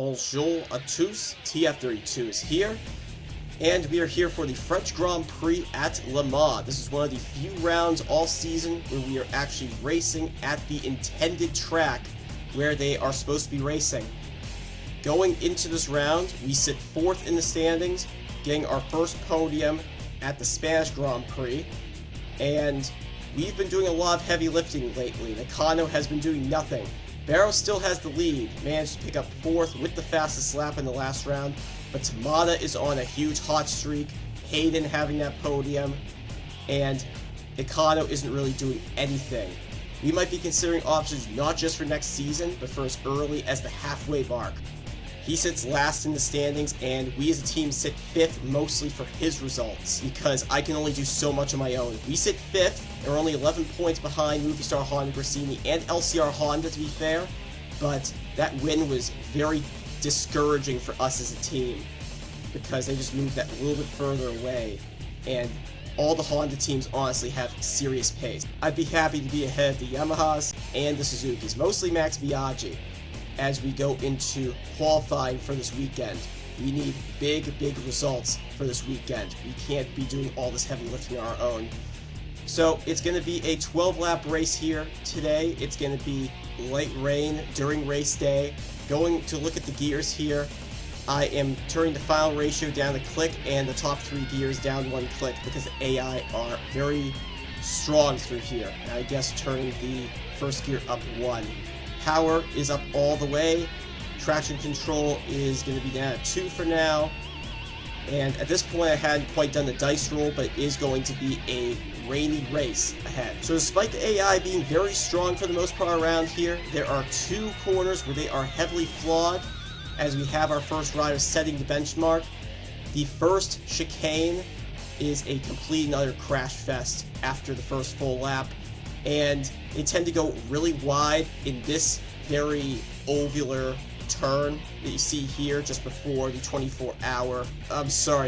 Bonjour à tous, TF32 is here, and we are here for the French Grand Prix at Le Mans. This is one of the few rounds all season where we are actually racing at the intended track where they are supposed to be racing. Going into this round, we sit 4th in the standings, getting our first podium at the Spanish Grand Prix, and we've been doing a lot of heavy lifting lately. Nakano has been doing nothing. Barrow still has the lead, managed to pick up 4th with the fastest lap in the last round, but Tamada is on a huge hot streak, Hayden having that podium, and Nakano isn't really doing anything. We might be considering options not just for next season, but for as early as the halfway mark. He sits last in the standings, and we as a team sit 5th mostly for his results, because I can only do so much on my own. We sit 5th, and we're only 11 points behind Movie Star Honda Grassini and LCR Honda, to be fair, but that win was very discouraging for us as a team, because they just moved that a little bit further away, and all the Honda teams honestly have serious pace. I'd be happy to be ahead of the Yamahas and the Suzukis, mostly Max Biaggi. As we go into qualifying for this weekend, we need big results for this weekend. We can't be doing all this heavy lifting on our own. So it's going to be a 12-lap race here today. It's going to be light rain during race day. Going to look at the gears here, I am turning the final ratio down a click and the top 3 gears down 1 click because the AI are very strong through here. And I guess turning the first gear up 1. Power is up all the way. Traction control is going to be down at 2 for now. And at this point I hadn't quite done the dice roll, but it is going to be a rainy race ahead. So despite the AI being very strong for the most part around here, there are 2 corners where they are heavily flawed as we have our first rider setting the benchmark. The first chicane is a complete and utter crash fest after the first full lap, and they tend to go really wide in this very ovular turn that you see here just before the 24-hour,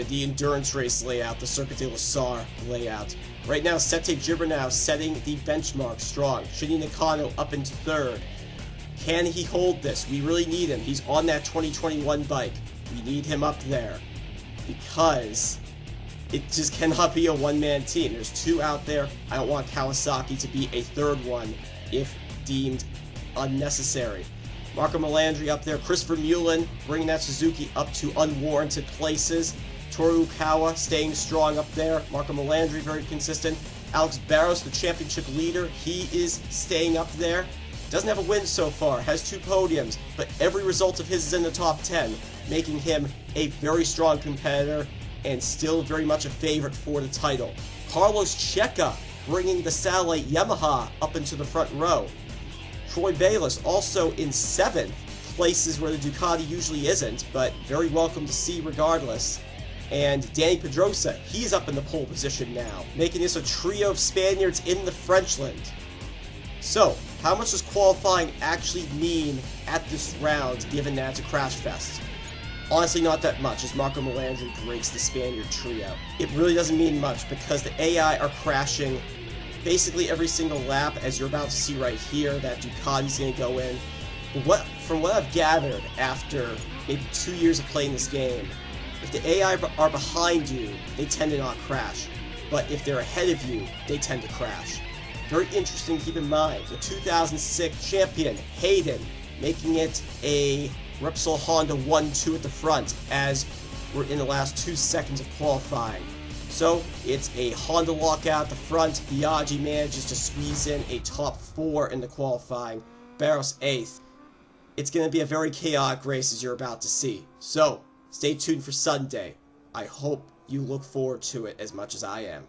the endurance race layout, the Circuit de la Sarre layout. Right now, Sete Gibernau setting the benchmark strong. Shinji Nakano up into 3rd. Can he hold this? We really need him. He's on that 2021 bike. We need him up there because it just cannot be a one-man team. There's 2 out there. I don't want Kawasaki to be a 3rd one if deemed unnecessary. Marco Melandri up there. Christopher Mullen bringing that Suzuki up to unwarranted places. Toru Kawa staying strong up there. Marco Melandri very consistent. Alex Barros, the championship leader, he is staying up there. Doesn't have a win so far, has 2 podiums, but every result of his is in the top 10, making him a very strong competitor and still very much a favorite for the title. Carlos Checa bringing the satellite Yamaha up into the front row. Troy Bayliss also in 7th, places where the Ducati usually isn't, but very welcome to see regardless. And Danny Pedrosa, he's up in the pole position now, making this a trio of Spaniards in the Frenchland. So, how much does qualifying actually mean at this round, given that it's a crash fest? Honestly, not that much, as Marco Melandri breaks the Spaniard trio. It really doesn't mean much, because the AI are crashing basically every single lap, as you're about to see right here, that Ducati's going to go in. But from what I've gathered after maybe 2 years of playing this game, if the AI are behind you, they tend to not crash. But if they're ahead of you, they tend to crash. Very interesting to keep in mind. The 2006 champion, Hayden, making it a Repsol Honda 1-2 at the front as we're in the last 2 seconds of qualifying. So it's a Honda lockout at the front. Biaggi manages to squeeze in a top 4 in the qualifying. Barros 8th. It's going to be a very chaotic race as you're about to see. So stay tuned for Sunday. I hope you look forward to it as much as I am.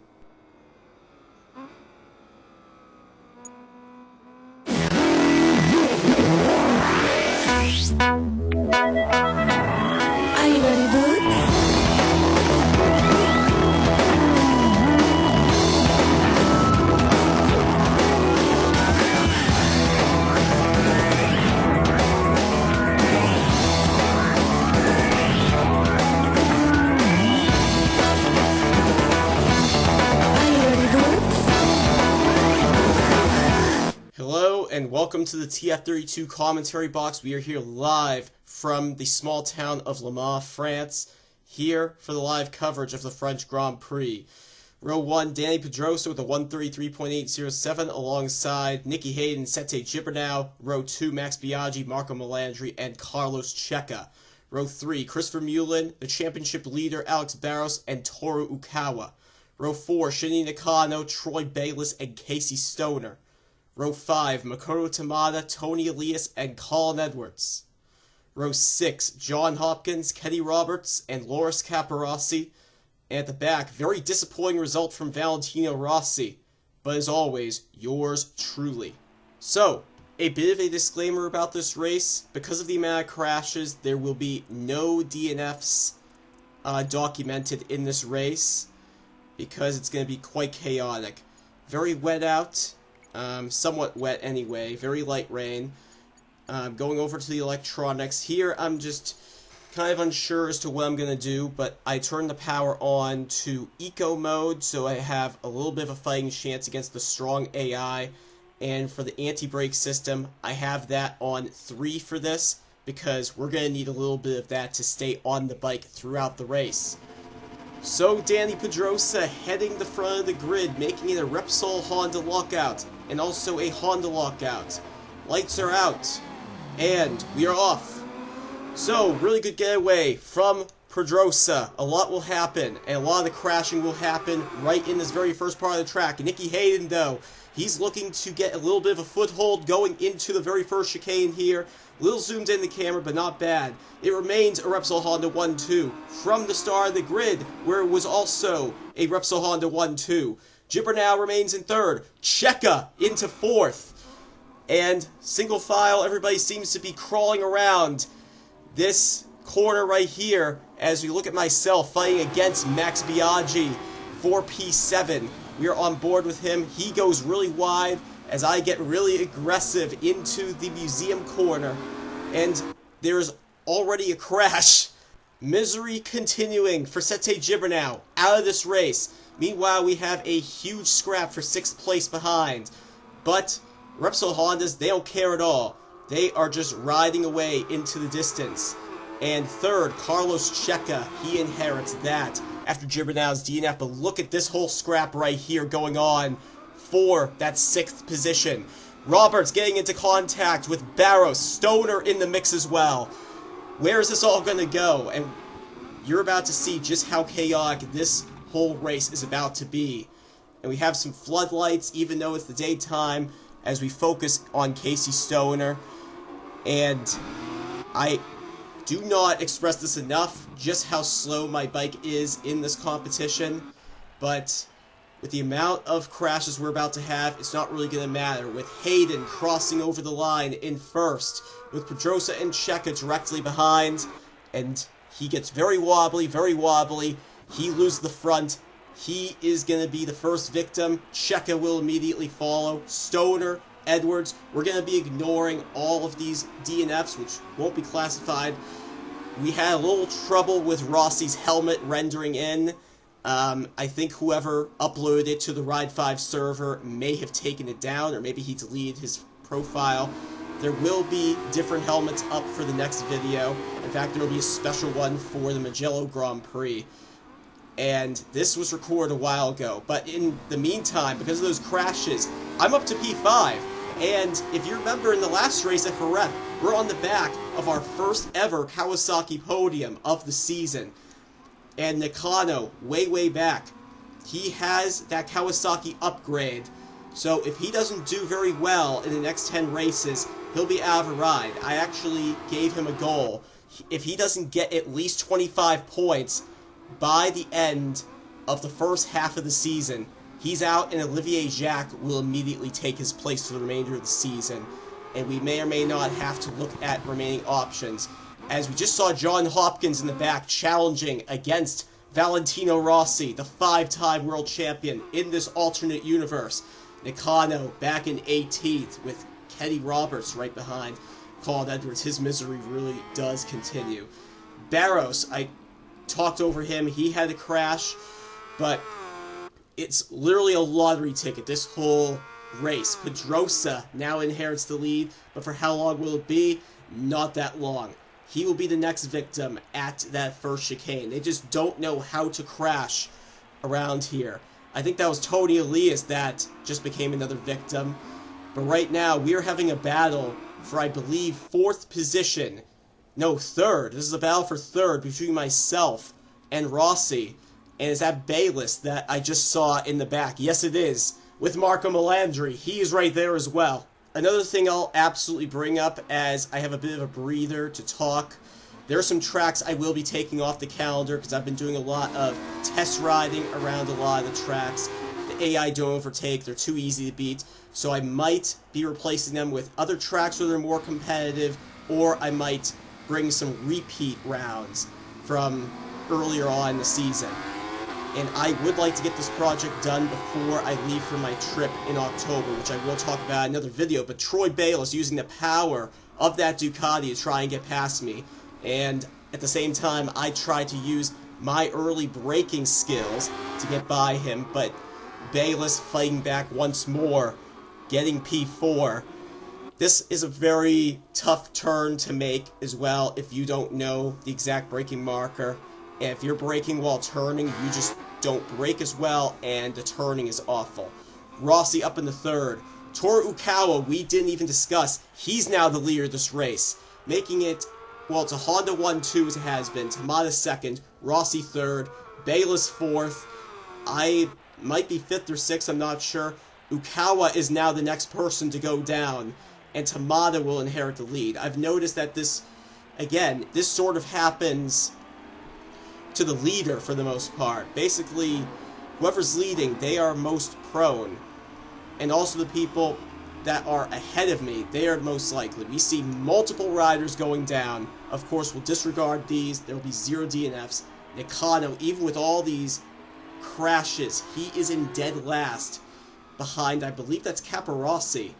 Are you ready, Boots? Hello and welcome to the TF32 commentary box. We are here live from the small town of Le Mans, France, here for the live coverage of the French Grand Prix. Row 1, Danny Pedrosa with a 133.807 alongside Nicky Hayden, Sete Gibernau. Row 2, Max Biaggi, Marco Melandri, and Carlos Checa. Row 3, Christopher Mulin, the championship leader Alex Barros, and Toru Ukawa. Row 4, Shinji Nakano, Troy Bayliss, and Casey Stoner. Row 5, Makoto Tamada, Tony Elias, and Colin Edwards. Row 6, John Hopkins, Kenny Roberts, and Loris Capirossi. And at the back, very disappointing result from Valentino Rossi, but as always, yours truly. So, a bit of a disclaimer about this race. Because of the amount of crashes, there will be no DNFs documented in this race, because it's going to be quite chaotic. Very wet out. Somewhat wet anyway, very light rain. Going over to the electronics. Here I'm just kind of unsure as to what I'm going to do, but I turned the power on to eco mode, so I have a little bit of a fighting chance against the strong AI. And for the anti-brake system, I have that on 3 for this, because we're going to need a little bit of that to stay on the bike throughout the race. So Danny Pedrosa heading the front of the grid, making it a Repsol Honda lockout, and also a Honda lockout. Lights are out, and we are off. So, really good getaway from Pedrosa. A lot will happen, and a lot of the crashing will happen right in this very first part of the track. Nicky Hayden, though, he's looking to get a little bit of a foothold going into the very first chicane here. A little zoomed in the camera, but not bad. It remains a Repsol Honda 1-2 from the start of the grid, where it was also a Repsol Honda 1-2. Gibernau remains in 3rd. Checa into 4th. And single file, everybody seems to be crawling around this corner right here as we look at myself fighting against Max Biaggi for P7. We are on board with him. He goes really wide as I get really aggressive into the museum corner, and there's already a crash. Misery continuing for Sete Gibernau out of this race. Meanwhile, we have a huge scrap for 6th place behind. But Repsol Hondas, they don't care at all. They are just riding away into the distance. And 3rd, Carlos Checa, he inherits that after Gibernau's DNF. But look at this whole scrap right here going on for that 6th position. Roberts getting into contact with Barros, Stoner in the mix as well. Where is this all going to go? And you're about to see just how chaotic this whole race is about to be. And we have some floodlights, even though it's the daytime, as we focus on Casey Stoner. And I do not express this enough, just how slow my bike is in this competition. But with the amount of crashes we're about to have, it's not really going to matter. With Hayden crossing over the line in 1st, with Pedrosa and Checa directly behind, and he gets very wobbly, he loses the front. He is going to be the first victim. Checa will immediately follow. Stoner, Edwards, we're going to be ignoring all of these DNFs, which won't be classified. We had a little trouble with Rossi's helmet rendering in. I think whoever uploaded it to the Ride 5 server may have taken it down, or maybe he deleted his profile. There will be different helmets up for the next video. In fact, there will be a special one for the Mugello Grand Prix. And this was recorded a while ago. But in the meantime, because of those crashes, I'm up to P5. And if you remember in the last race at Jerez, we're on the back of our first ever Kawasaki podium of the season. And Nakano, way back, he has that Kawasaki upgrade. So if he doesn't do very well in the next 10 races, he'll be out of a ride. I actually gave him a goal. If he doesn't get at least 25 points by the end of the first half of the season, he's out, and Olivier Jacques will immediately take his place for the remainder of the season. And we may or may not have to look at remaining options. As we just saw John Hopkins in the back challenging against Valentino Rossi, the 5-time world champion in this alternate universe. Nakano back in 18th with Kenny Roberts right behind Colin Edwards. His misery really does continue. Barros, I talked over him. He had a crash, but it's literally a lottery ticket, this whole race. Pedrosa now inherits the lead, but for how long will it be? Not that long. he will be the next victim at that first chicane. They just don't know how to crash around here. I think that was Tony Elias that just became another victim. But right now, we are having a battle for, I believe, 4th position. No, 3rd. This is a battle for 3rd between myself and Rossi. And it's that Bayless that I just saw in the back. Yes, it is. With Marco Melandri. He is right there as well. Another thing I'll absolutely bring up as I have a bit of a breather to talk. There are some tracks I will be taking off the calendar because I've been doing a lot of test riding around a lot of the tracks. The AI don't overtake. They're too easy to beat. So I might be replacing them with other tracks where they're more competitive, or I might bring some repeat rounds from earlier on in the season. And I would like to get this project done before I leave for my trip in October, which I will talk about in another video. But Troy Bayliss using the power of that Ducati to try and get past me. And at the same time, I tried to use my early braking skills to get by him. But Bayliss fighting back once more, getting P4. This is a very tough turn to make as well if you don't know the exact braking marker. And if you're braking while turning, you just don't brake as well, and the turning is awful. Rossi up in the 3rd. Toru Ukawa, we didn't even discuss. He's now the leader of this race, making it, well, it's a Honda 1-2 as it has been. Tamada 2nd, Rossi 3rd, Bayliss 4th. I might be 5th or 6th, I'm not sure. Ukawa is now the next person to go down, and Tamada will inherit the lead. I've noticed that this sort of happens to the leader for the most part. Basically, whoever's leading, they are most prone. And also the people that are ahead of me, they are most likely. We see multiple riders going down. Of course, we'll disregard these. There will be 0 DNFs. Nakano, even with all these crashes, he is in dead last behind, I believe that's Caparossi.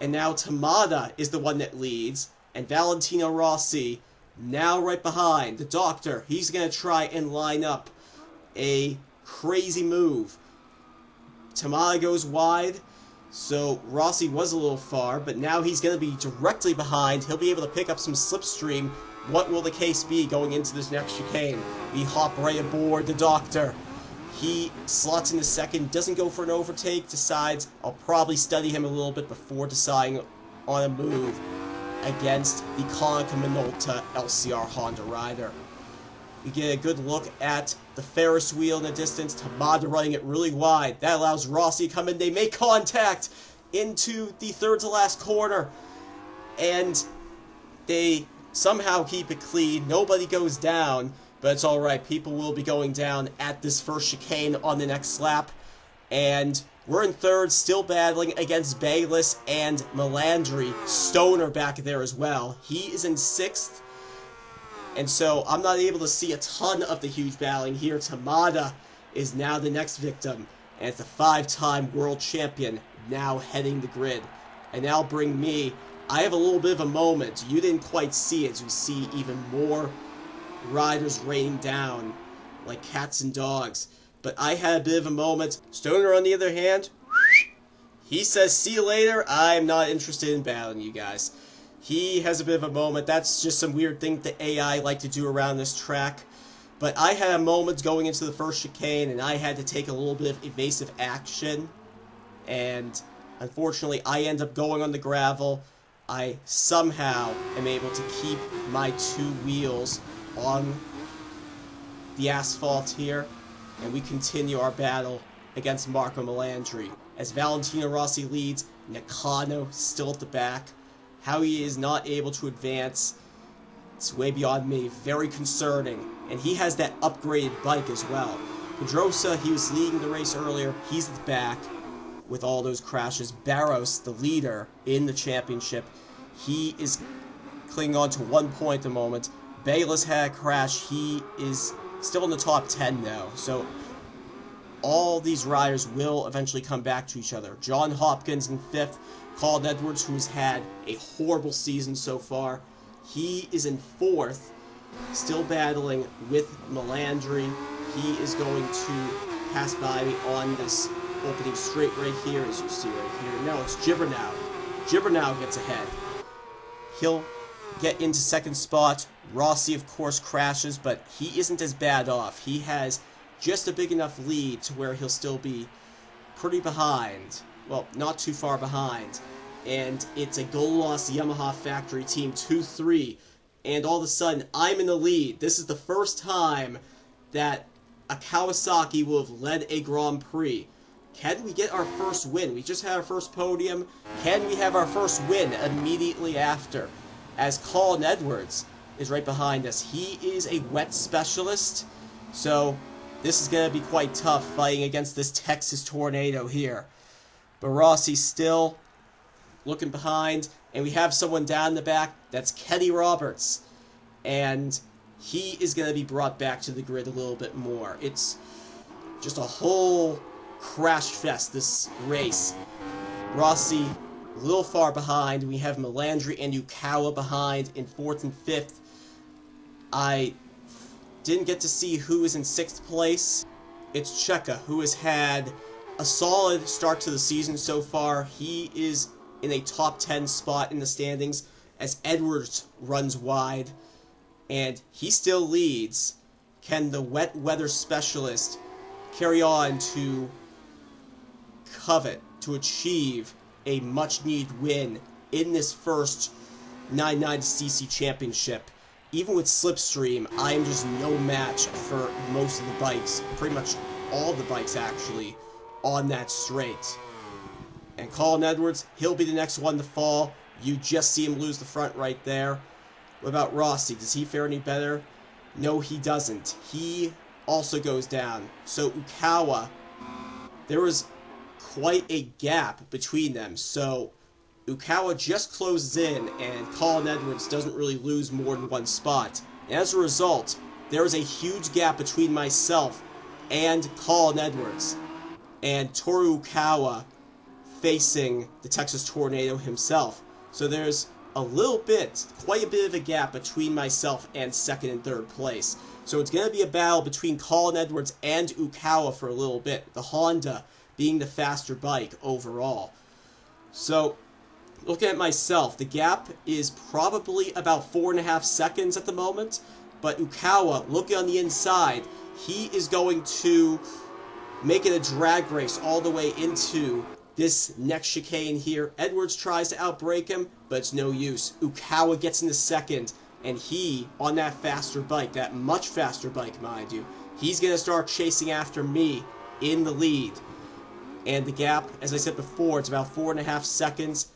And now Tamada is the one that leads, and Valentino Rossi now right behind. The Doctor, he's going to try and line up a crazy move. Tamada goes wide, so Rossi was a little far, but now he's going to be directly behind. He'll be able to pick up some slipstream. What will the case be going into this next chicane? We hop right aboard the Doctor. He slots into 2nd, doesn't go for an overtake, decides I'll probably study him a little bit before deciding on a move against the Konica Minolta LCR Honda rider. We get a good look at the Ferris wheel in the distance. Tamada running it really wide. That allows Rossi to come in. They make contact into the 3rd to last corner. And they somehow keep it clean. Nobody goes down. But it's alright. People will be going down at this first chicane on the next lap. And we're in 3rd, still battling against Bayliss and Melandri. Stoner back there as well. He is in 6th. And so I'm not able to see a ton of the huge battling here. Tamada is now the next victim. And it's the 5-time world champion now heading the grid. And now bring me. I have a little bit of a moment. You didn't quite see it. You see even more riders raining down like cats and dogs. But I had a bit of a moment. Stoner, on the other hand, he says, see you later. I'm not interested in battling you guys. He has a bit of a moment. That's just some weird thing the AI like to do around this track. But I had a moment going into the first chicane, and I had to take a little bit of evasive action. And unfortunately, I end up going on the gravel. I somehow am able to keep my 2 wheels on the asphalt here. And we continue our battle against Marco Melandri. As Valentino Rossi leads, Nakano still at the back. How he is not able to advance, it's way beyond me. Very concerning. And he has that upgraded bike as well. Pedrosa, he was leading the race earlier. He's at the back with all those crashes. Barros, the leader in the championship, he is clinging on to 1 point at the moment. Bayliss had a crash. He is still in the top 10 though, so all these riders will eventually come back to each other. John Hopkins in 5th, Colin Edwards, who's had a horrible season so far, he is in 4th, still battling with Melandri. He is going to pass by me on this opening straight right here, as you see right here. No, it's Gibbernow. Gibbernow gets ahead. He'll get into 2nd spot. Rossi, of course, crashes, but he isn't as bad off. He has just a big enough lead to where he'll still be pretty behind. Well, not too far behind. And it's a goal-loss Yamaha factory team 2-3. And all of a sudden, I'm in the lead. This is the first time that a Kawasaki will have led a Grand Prix. Can we get our first win? We just had our first podium. Can we have our first win immediately after? As Colin Edwards is right behind us. He is a wet specialist, so this is going to be quite tough fighting against this Texas tornado here. But Rossi's still looking behind, and we have someone down in the back. That's Kenny Roberts, and he is going to be brought back to the grid a little bit more. It's just a whole crash fest, this race. Rossi a little far behind. We have Melandri and Yukawa behind in 4th and 5th. I didn't get to see who is in 6th place. It's Cheka, who has had a solid start to the season so far. He is in a top 10 spot in the standings as Edwards runs wide, and he still leads. Can the wet weather specialist carry on to achieve a much-needed win in this first 990cc championship? Even with Slipstream, I am just no match for most of the bikes, pretty much all the bikes actually, on that straight. And Colin Edwards, he'll be the next one to fall. You just see him lose the front right there. What about Rossi? Does he fare any better? No, he doesn't. He also goes down. So Yukawa, there was quite a gap between them. So Yukawa just closes in, and Colin Edwards doesn't really lose more than one spot. And as a result, there is a huge gap between myself and Colin Edwards. And Toru Yukawa facing the Texas Tornado himself. So there's quite a bit of a gap between myself and 2nd and 3rd place. So it's going to be a battle between Colin Edwards and Yukawa for a little bit, the Honda being the faster bike overall. So, looking at myself, the gap is probably about 4.5 seconds at the moment, but Yukawa, looking on the inside, he is going to make it a drag race all the way into this next chicane here. Edwards tries to outbrake him, but it's no use. Yukawa gets into 2nd, and he, on that faster bike, that much faster bike, mind you, he's going to start chasing after me in the lead. And the gap, as I said before, it's about 4.5 seconds.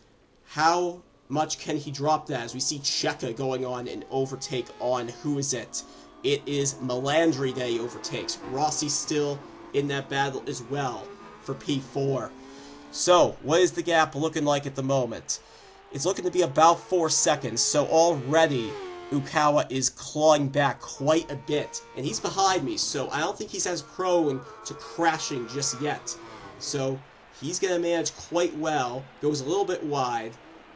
How much can he drop that? As we see Cheka going on an overtake on, who is it? It is Melandri that he overtakes. Rossi still in that battle as well for P4. So, what is the gap looking like at the moment? It's looking to be about 4 seconds, so already Yukawa is clawing back quite a bit. And he's behind me, so I don't think he's as prone to crashing just yet. So, he's going to manage quite well. Goes a little bit wide,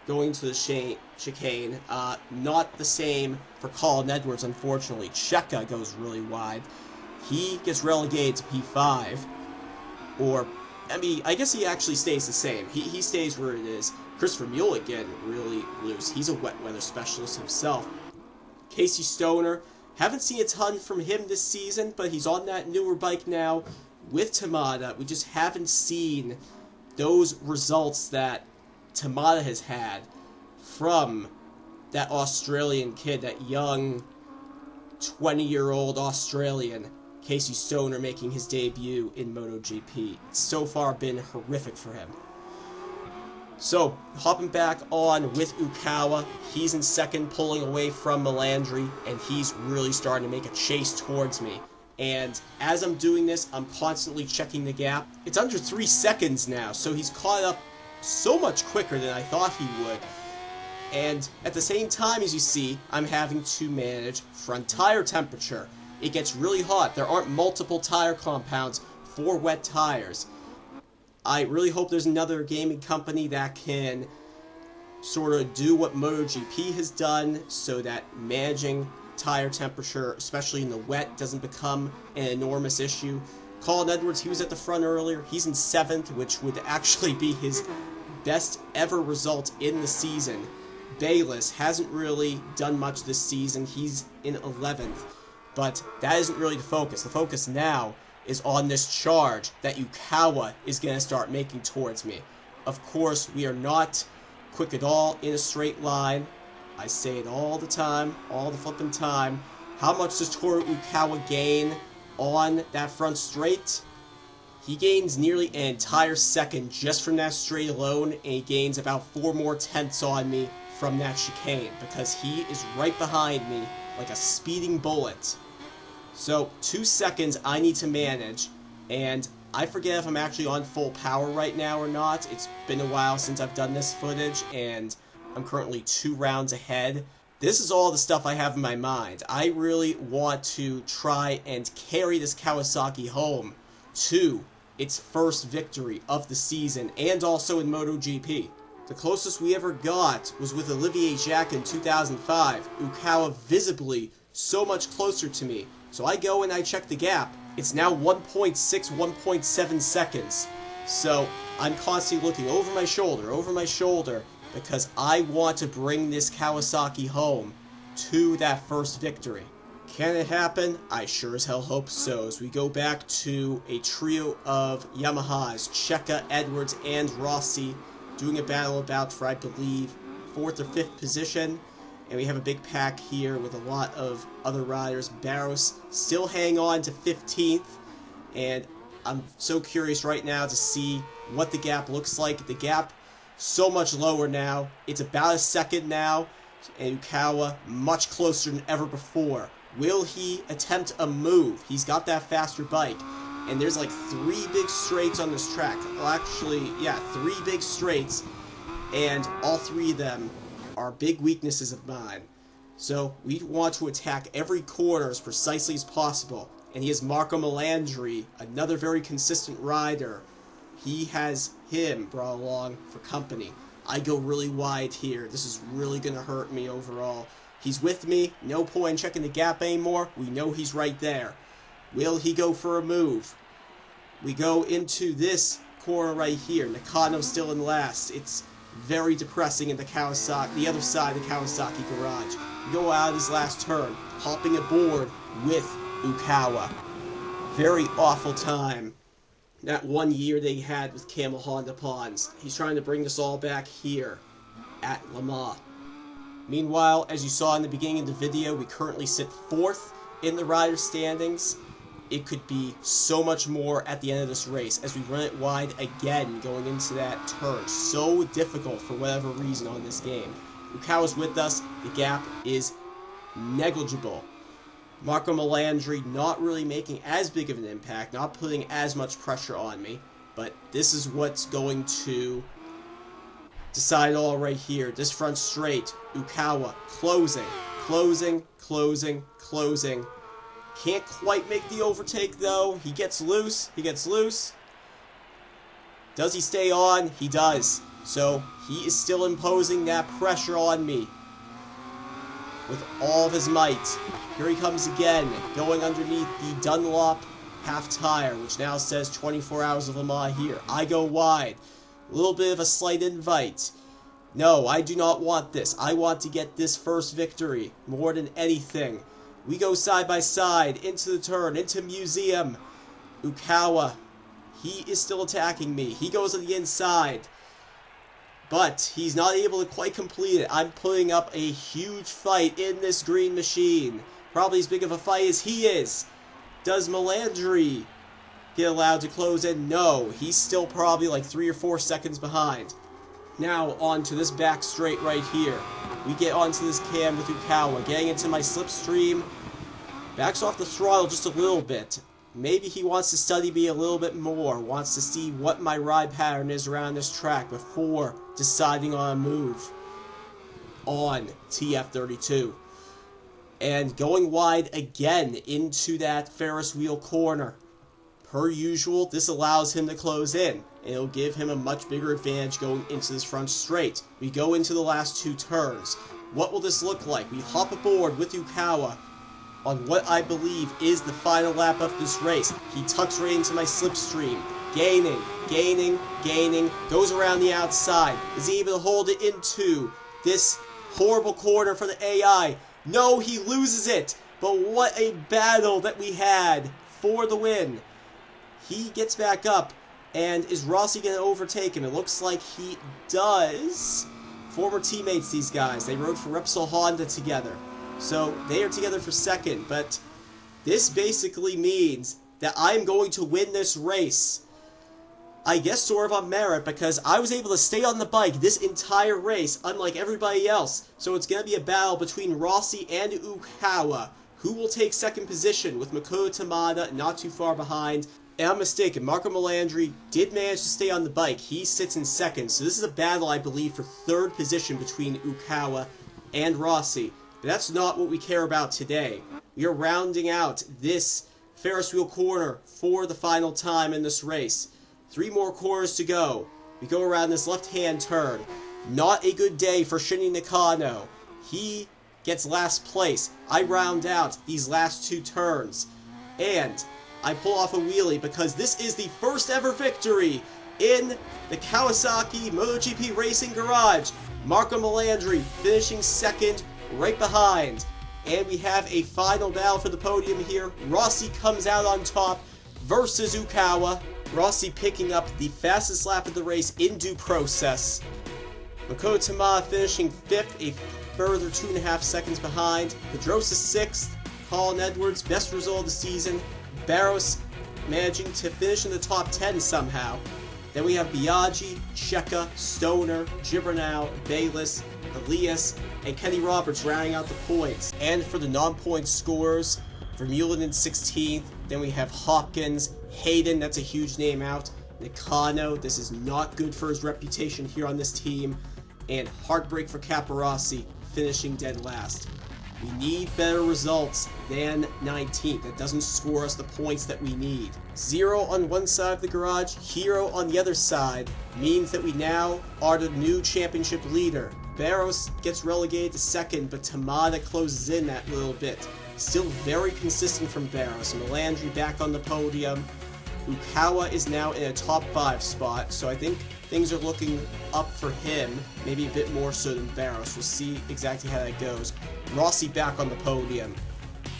going to the chicane. Not the same for Colin Edwards, unfortunately. Cheka goes really wide. He gets relegated to P5. Or, I mean, I guess he actually stays the same. He stays where it is. Christopher Mulligan really loose. He's a wet weather specialist himself. Casey Stoner, haven't seen a ton from him this season, but he's on that newer bike now with Tamada. We just haven't seen those results that Tamada has had from that Australian kid, that young 20-year-old Australian, Casey Stoner, making his debut in MotoGP. It's so far been horrific for him. So, hopping back on with Yukawa, he's in 2nd, pulling away from Melandri, and he's really starting to make a chase towards me. And as I'm doing this, I'm constantly checking the gap. It's under 3 seconds now, so he's caught up so much quicker than I thought he would. And at the same time, as you see, I'm having to manage front tire temperature. It gets really hot. There aren't multiple tire compounds for wet tires. I really hope there's another gaming company that can sort of do what MotoGP has done so that managing tire temperature, especially in the wet, doesn't become an enormous issue. Colin Edwards, he was at the front earlier. He's in 7th, which would actually be his best ever result in the season. Bayless hasn't really done much this season. He's in 11th, but that isn't really the focus. The focus now is on this charge that Yukawa is going to start making towards me. Of course, we are not quick at all in a straight line. I say it all the time, all the flipping time. How much does Toru Yukawa gain on that front straight? He gains nearly an entire second just from that straight alone, and he gains about 4 more tenths on me from that chicane, because he is right behind me like a speeding bullet. So 2 seconds I need to manage, and I forget if I'm actually on full power right now or not. It's been a while since I've done this footage, and I'm currently 2 rounds ahead. This is all the stuff I have in my mind. I really want to try and carry this Kawasaki home to its first victory of the season, and also in MotoGP. The closest we ever got was with Olivier Jacques in 2005. Yukawa visibly so much closer to me. So I go and I check the gap. It's now 1.6, 1.7 seconds. So I'm constantly looking over my shoulder, because I want to bring this Kawasaki home to that first victory. Can it happen? I sure as hell hope so, as we go back to a trio of Yamahas, Checa, Edwards, and Rossi, doing a battle about for, I believe, 4th or 5th position. And we have a big pack here with a lot of other riders. Barros still hang on to 15th, and I'm so curious right now to see what the gap looks like. The gap so much lower now. It's about a second now, and Yukawa much closer than ever before. Will he attempt a move? He's got that faster bike, and there's like 3 big straights on this track. Well, actually, yeah, 3 big straights, and all 3 of them are big weaknesses of mine. So we want to attack every corner as precisely as possible. And he has Marco Melandri, another very consistent rider. He has him brought along for company. I go really wide here. This is really going to hurt me overall. He's with me. No point in checking the gap anymore. We know he's right there. Will he go for a move? We go into this corner right here. Nakano's still in last. It's very depressing in the Kawasaki, the other side of the Kawasaki garage. We go out his last turn, hopping aboard with Yukawa. Very awful time. That 1 year they had with Camel Honda Ponds. He's trying to bring this all back here at Le Mans. Meanwhile, as you saw in the beginning of the video, we currently sit 4th in the rider standings. It could be so much more at the end of this race as we run it wide again going into that turn. So difficult for whatever reason on this game. Yukawa's with us. The gap is negligible. Marco Melandri not really making as big of an impact, not putting as much pressure on me, but this is what's going to decide all right here. This front straight, Yukawa closing, closing, closing, closing. Can't quite make the overtake though. He gets loose. He gets loose. Does he stay on? He does. So he is still imposing that pressure on me with all of his might. Here he comes again, going underneath the Dunlop half tire, which now says 24 hours of Le Mans here. I go wide. A little bit of a slight invite. No, I do not want this. I want to get this first victory more than anything. We go side by side, into the turn, into Museum. Yukawa, he is still attacking me. He goes on the inside, but he's not able to quite complete it. I'm putting up a huge fight in this green machine. Probably as big of a fight as he is. Does Melandri get allowed to close in? No, he's still probably like 3 or 4 seconds behind. Now onto this back straight right here. We get onto this cam with Yukawa, getting into my slipstream. Backs off the throttle just a little bit. Maybe he wants to study me a little bit more, wants to see what my ride pattern is around this track before deciding on a move on TF32. And going wide again into that Ferris wheel corner. Per usual, this allows him to close in, and it'll give him a much bigger advantage going into this front straight. We go into the last 2 turns. What will this look like? We hop aboard with Yukawa on what I believe is the final lap of this race. He tucks right into my slipstream, gaining, gaining, gaining, goes around the outside, is able to hold it into this Horrible corner for the AI. No, he loses it. But what a battle that we had for the win. He gets back up. And is Rossi going to overtake him? It looks like he does. Former teammates, these guys. They rode for Repsol Honda together. So they are together for second. But this basically means that I'm going to win this race. I guess sort of on merit, because I was able to stay on the bike this entire race, unlike everybody else. So it's going to be a battle between Rossi and Ukawa. Who will take second position, with Makoto Tamada not too far behind. And I'm mistaken, Marco Melandri did manage to stay on the bike. He sits in second, so this is a battle, I believe, for third position between Ukawa and Rossi. But that's not what we care about today. We are rounding out this Ferris wheel corner for the final time in this race. 3 more corners to go. We go around this left-hand turn. Not a good day for Shinny Nakano. He gets last place. I round out these last 2 turns. And I pull off a wheelie because this is the first ever victory in the Kawasaki MotoGP Racing Garage. Marco Melandri finishing second, right behind. And we have a final battle for the podium here. Rossi comes out on top versus Ukawa. Rossi picking up the fastest lap of the race in due process. Makoto Tamada finishing 5th, a further 2.5 seconds behind. Pedrosa 6th. Colin Edwards, best result of the season. Barros managing to finish in the top 10 somehow. Then we have Biaggi, Checa, Stoner, Gibernau, Bayless, Elias, and Kenny Roberts rounding out the points. And for the non-point scorers, Vermeulen in 16th. Then we have Hopkins, Hayden, that's a huge name out. Nakano, this is not good for his reputation here on this team. And heartbreak for Caparossi, finishing dead last. We need better results than 19th. That doesn't score us the points that we need. 0 on one side of the garage, Hero on the other side, means that we now are the new championship leader. Barros gets relegated to second, but Tamada closes in that little bit. Still very consistent from Barros. Melandri back on the podium. Ukawa is now in a top 5 spot, so I think things are looking up for him, maybe a bit more so than Barros. We'll see exactly how that goes. Rossi back on the podium.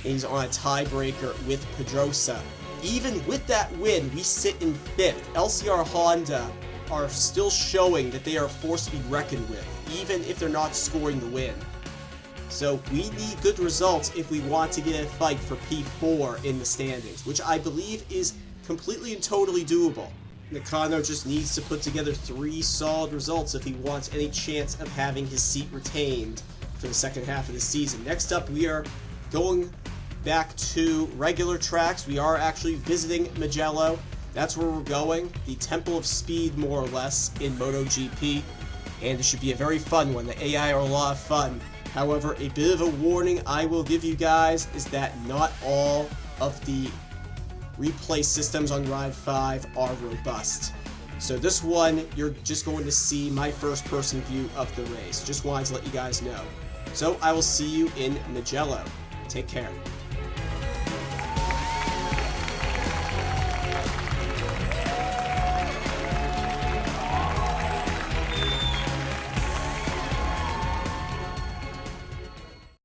And he's on a tiebreaker with Pedrosa. Even with that win, we sit in 5th. LCR Honda are still showing that they are a force to be reckoned with, even if they're not scoring the win. So we need good results if we want to get a fight for P4 in the standings, which I believe is completely and totally doable. Nakano just needs to put together 3 solid results if he wants any chance of having his seat retained for the second half of the season. Next up, we are going back to regular tracks. We are actually visiting Mugello. That's where we're going, the Temple of Speed, more or less, in MotoGP. And it should be a very fun one. The AI are a lot of fun. However, a bit of a warning I will give you guys is that not all of the replay systems on Ride 5 are robust. So this one, you're just going to see my first-person view of the race. Just wanted to let you guys know. So I will see you in Mugello. Take care.